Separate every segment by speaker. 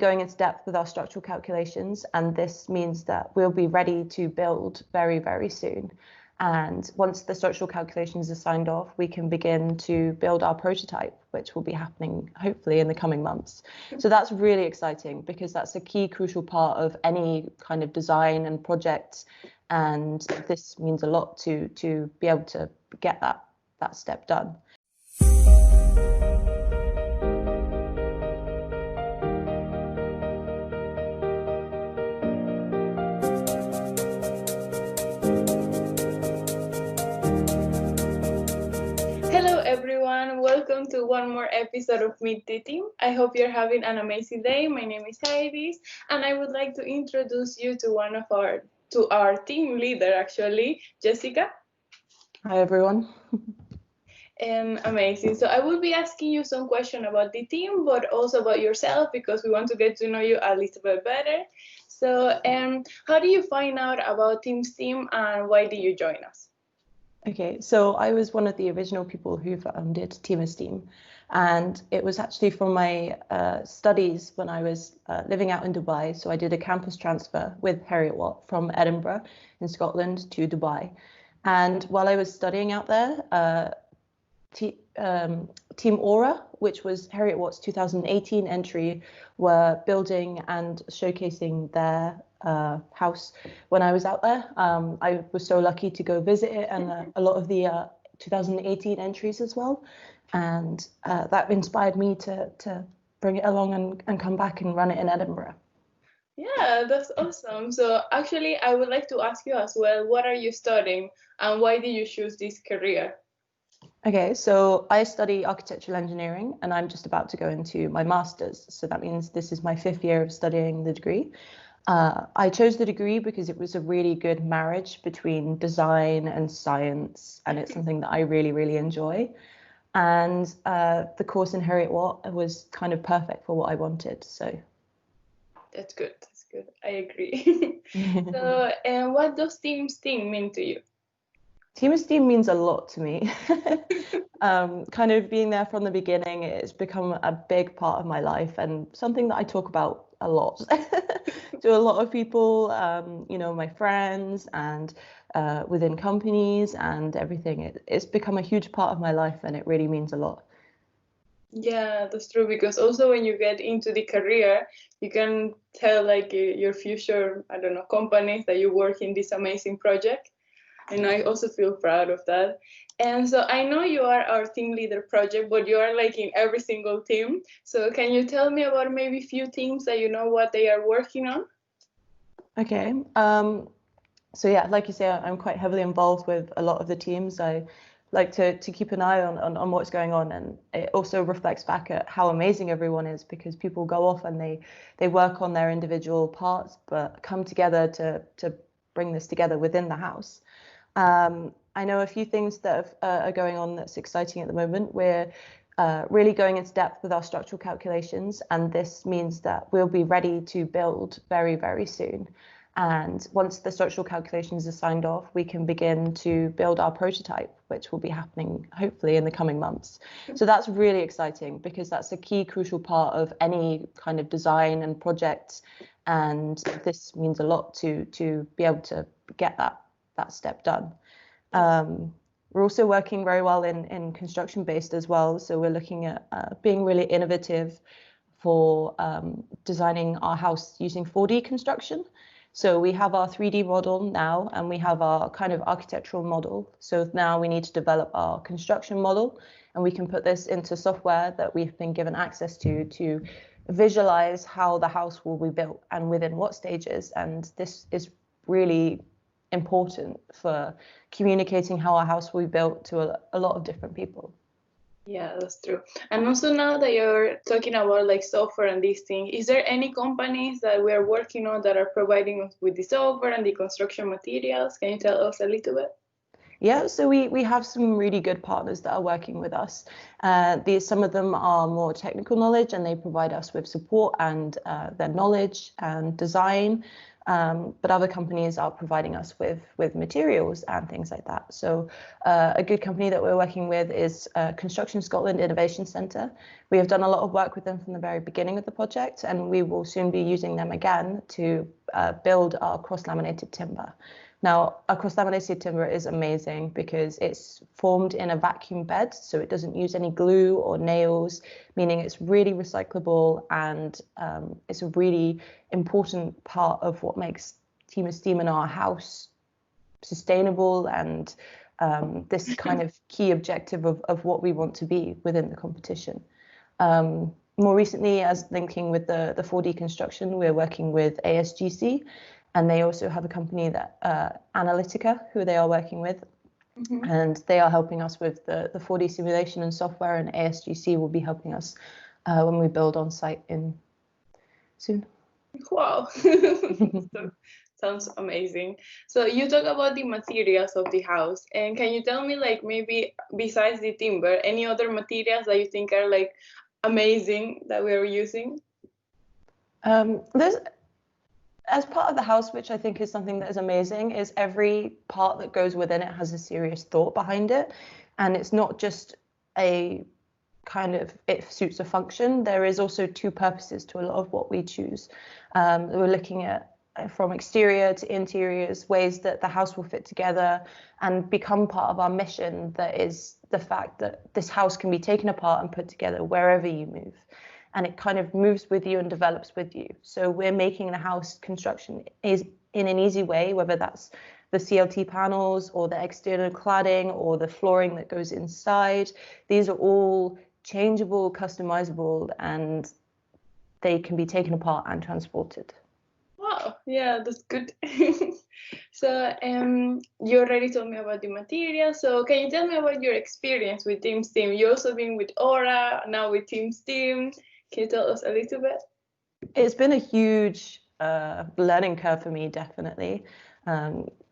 Speaker 1: going into depth with our structural calculations, and this means that we'll be ready to build very, very soon. And once the structural calculations are signed off, we can begin to build our prototype, which will be happening hopefully in the coming months. So that's really exciting because that's a key crucial part of any kind of design and project. And this means a lot to be able to get that step done.
Speaker 2: Hello everyone, welcome to one more episode of Meet the Team. I hope you're having an amazing day. My name is Heidi, and I would like to introduce you to our team leader, actually, Jessica.
Speaker 1: Hi everyone.
Speaker 2: Amazing. So I will be asking you some questions about the team, but also about yourself because we want to get to know you a little bit better. So how do you find out about Team STEAM and why did you join us?
Speaker 1: Okay, so I was one of the original people who founded Team ESTEEM, and it was actually from my studies when I was living out in Dubai. So I did a campus transfer with Heriot Watt from Edinburgh in Scotland to Dubai. And while I was studying out there, Team Aura, which was Heriot Watt's 2018 entry, were building and showcasing their house when I was out there. I was so lucky to go visit it and a lot of the 2018 entries as well. And that inspired me to bring it along and come back and run it in Edinburgh.
Speaker 2: Yeah, that's awesome. So actually, I would like to ask you as well, what are you studying and why did you choose this career?
Speaker 1: Okay, so I study architectural engineering and I'm just about to go into my master's. So that means this is my 5th year of studying the degree. I chose the degree because it was a really good marriage between design and science, and it's something that I really, really enjoy. And the course in Heriot Watt was kind of perfect for what I wanted. So
Speaker 2: that's good. That's good. I agree. So, and what does Team STEAM mean to you?
Speaker 1: Team ESTEEM means a lot to me. Kind of being there from the beginning, it's become a big part of my life and something that I talk about a lot to a lot of people, my friends and within companies and everything. It's become a huge part of my life and it really means a lot.
Speaker 2: Yeah, that's true, because also when you get into the career, you can tell like your future, I don't know, companies that you work in this amazing project. And I also feel proud of that. And so I know you are our team leader project, but you are like in every single team. So can you tell me about maybe a few teams that you know what they are working on?
Speaker 1: Okay. So yeah, like you say, I'm quite heavily involved with a lot of the teams. I like to keep an eye on what's going on, and it also reflects back at how amazing everyone is because people go off and they work on their individual parts, but come together to bring this together within the house. I know a few things that are going on that's exciting at the moment. We're really going into depth with our structural calculations, and this means that we'll be ready to build very, very soon. And once the structural calculations are signed off, we can begin to build our prototype, which will be happening hopefully in the coming months. So that's really exciting because that's a key crucial part of any kind of design and project. And this means a lot to be able to get that step done. We're also working very well in construction based as well. So we're looking at being really innovative for designing our house using 4D construction. So we have our 3D model now and we have our kind of architectural model. So now we need to develop our construction model, and we can put this into software that we've been given access to visualize how the house will be built and within what stages. And this is really important for communicating how our house will be built to a lot of different people.
Speaker 2: Yeah, that's true. And also now that you're talking about like software and these things, is there any companies that we are working on that are providing us with the software and the construction materials? Can you tell us a little bit?
Speaker 1: Yeah, so we have some really good partners that are working with us. Some of them are more technical knowledge, and they provide us with support and their knowledge and design. But other companies are providing us with materials and things like that. So a good company that we're working with is Construction Scotland Innovation Centre. We have done a lot of work with them from the very beginning of the project, and we will soon be using them again to build our cross-laminated timber. Now, our cross-laminated timber is amazing because it's formed in a vacuum bed, so it doesn't use any glue or nails, meaning it's really recyclable, and it's a really important part of what makes Team ESTEEM in our house sustainable, and this kind of key objective of what we want to be within the competition. More recently, as linking with the 4D construction, we're working with ASGC, and they also have a company that Analytica, who they are working with, and they are helping us with the 4D simulation and software, and ASGC will be helping us when we build on site in soon.
Speaker 2: Wow. So, sounds amazing. So you talk about the materials of the house, and can you tell me, like, maybe besides the timber, any other materials that you think are like amazing that we're using?
Speaker 1: There's, as part of the house, which I think is something that is amazing, is every part that goes within it has a serious thought behind it. And it's not just a kind of, it suits a function. There is also two purposes to a lot of what we choose. We're looking at from exterior to interiors, ways that the house will fit together and become part of our mission. That is the fact that this house can be taken apart and put together wherever you move. And it kind of moves with you and develops with you. So we're making the house construction is in an easy way, whether that's the CLT panels or the external cladding or the flooring that goes inside. These are all changeable, customizable, and they can be taken apart and transported.
Speaker 2: Wow, yeah, that's good. So you already told me about the material. So can you tell me about your experience with Team ESTEEM? You also been with Aura, now with Team ESTEEM. Can you tell us a little bit?
Speaker 1: It's been a huge learning curve for me, definitely.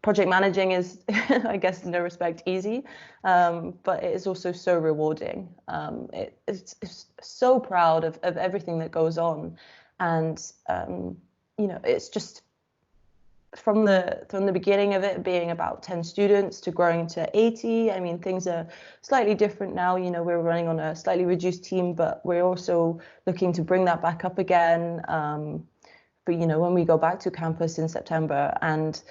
Speaker 1: Project managing is, I guess, in no respect easy, but it is also so rewarding. It's so proud of everything that goes on, and it's just from the beginning of it being about 10 students to growing to 80. I mean, things are slightly different now. We're running on a slightly reduced team, but we're also looking to bring that back up again. But when we go back to campus in September, and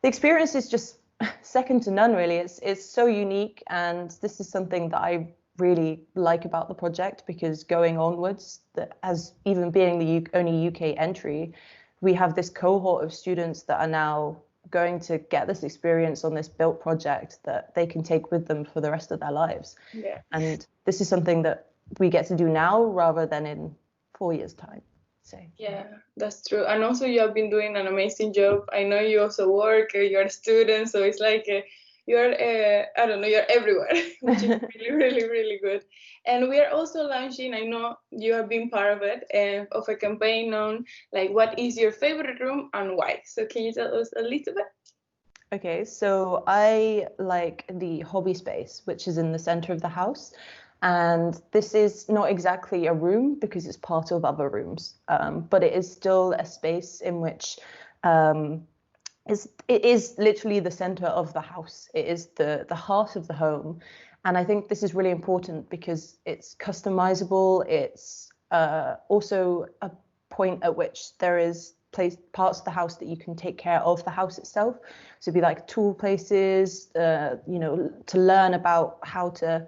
Speaker 1: the experience is just second to none, really. It's so unique, and this is something that I really like about the project, because going onwards, as even being the only UK entry, we have this cohort of students that are now going to get this experience on this built project that they can take with them for the rest of their lives.
Speaker 2: Yeah.
Speaker 1: And this is something that we get to do now rather than in 4 years' time. So
Speaker 2: yeah, that's true. And also you have been doing an amazing job. I know you also work, you're a student, so it's like you're I don't know, you're everywhere, which is really, really, really good. And we are also launching, I know you have been part of it, of a campaign on like, what is your favorite room and why? So can you tell us a little bit?
Speaker 1: Okay, so I like the hobby space, which is in the center of the house. And this is not exactly a room because it's part of other rooms, but it is still a space in which it is literally the center of the house. It is the heart of the home. And I think this is really important because it's customizable. It's also a point at which there is parts of the house that you can take care of the house itself. So it'd be like tool places, to learn about how to,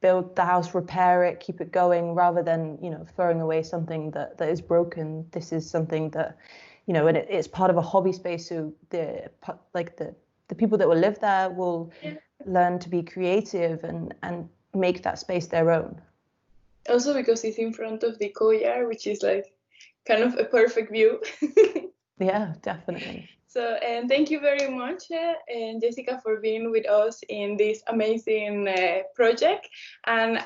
Speaker 1: build the house, repair it, keep it going, rather than, throwing away something that is broken. This is something that, and it's part of a hobby space. So the people that will live there will learn to be creative and make that space their own.
Speaker 2: Also because it's in front of the courtyard, which is like kind of a perfect view.
Speaker 1: Yeah, definitely.
Speaker 2: So, and thank you very much, Jessica, for being with us in this amazing project. And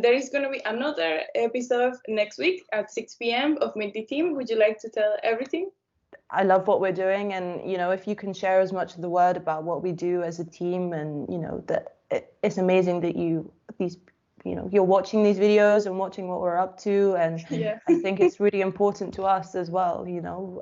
Speaker 2: there is going to be another episode next week at 6 p.m. of Meet the Team. Would you like to tell everything?
Speaker 1: I love what we're doing, and you know, if you can share as much of the word about what we do as a team, and you know that it's amazing that you're watching these videos and watching what we're up to, and
Speaker 2: Yeah.
Speaker 1: I think it's really important to us as well, you know,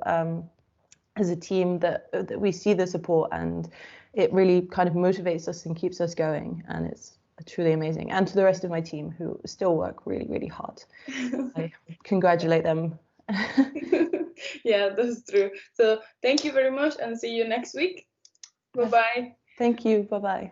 Speaker 1: as a team that we see the support, and it really kind of motivates us and keeps us going, and it's truly amazing. And to the rest of my team who still work really, really hard, I congratulate them.
Speaker 2: Yeah, that's true. So thank you very much, and see you next week. Bye bye.
Speaker 1: Thank you. Bye bye.